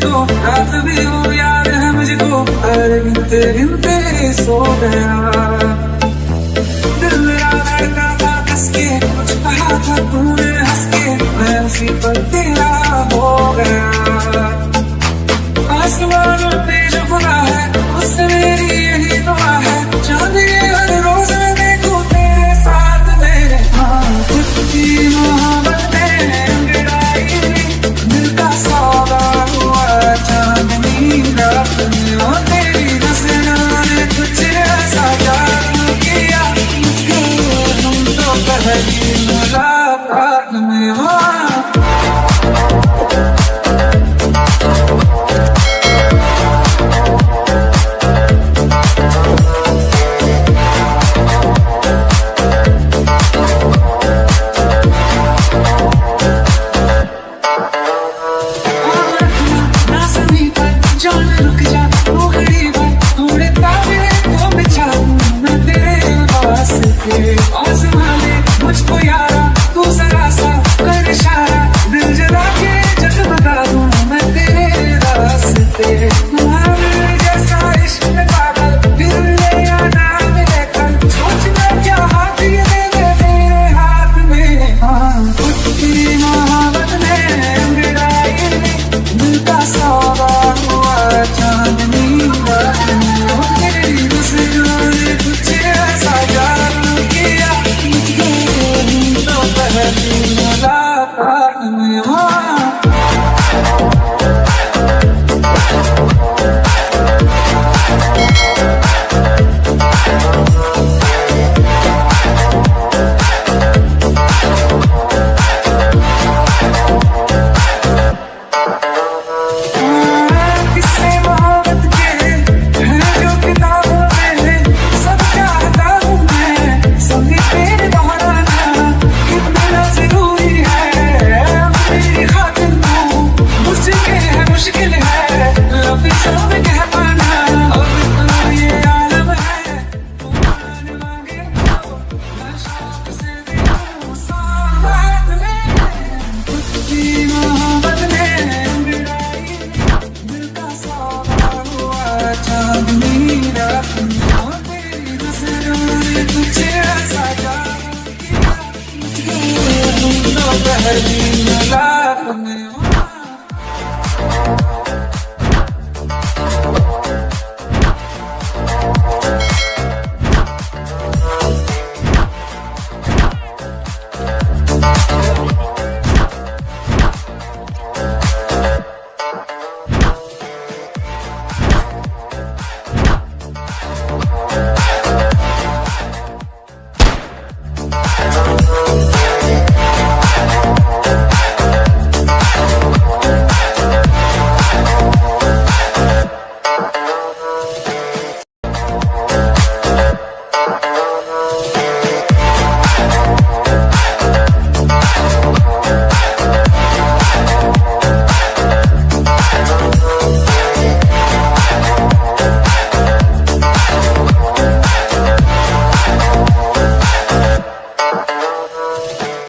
मुझको, रात भी वो याद है मुझको, अरे गिनते गिनते सो गया। दिल मेरा धड़का था कस के, कुछ कहा था तूने हंस के, मैं उसी पर तेरा हो गया। आसमान पे जो खुदा है उससे मेरी यही दुआ है, चांद ये हर रोज मैं देखूं तेरे साथ मेरे। हाँ खुद की मोहब्बत में अंगड़ाई, दिल का सौदा हुआ चांदनी रात में। ओ तेरी नजरों ने कुछ ऐसा जादू किया, तुम तो पहली मुलाकात में हो। मुझको यारा तू जरा सा कर इशारा, दिल जला के जगमगा दूं मैं तेरे रास्ते। तुम्हारे जैसा इश्क में पागल दिल ले आना मिले कल, सोचना क्या हाथ ये दे दे मेरे हाथ में। हाँ खुद की मोहब्बत में अंगड़ाई, दिल का सौदा हुआ चांदनी रात में। ओ तेरी नजरों ने कुछ ऐसा जादू किया, पहली मुलाकात में हो। पहली मुलाकात में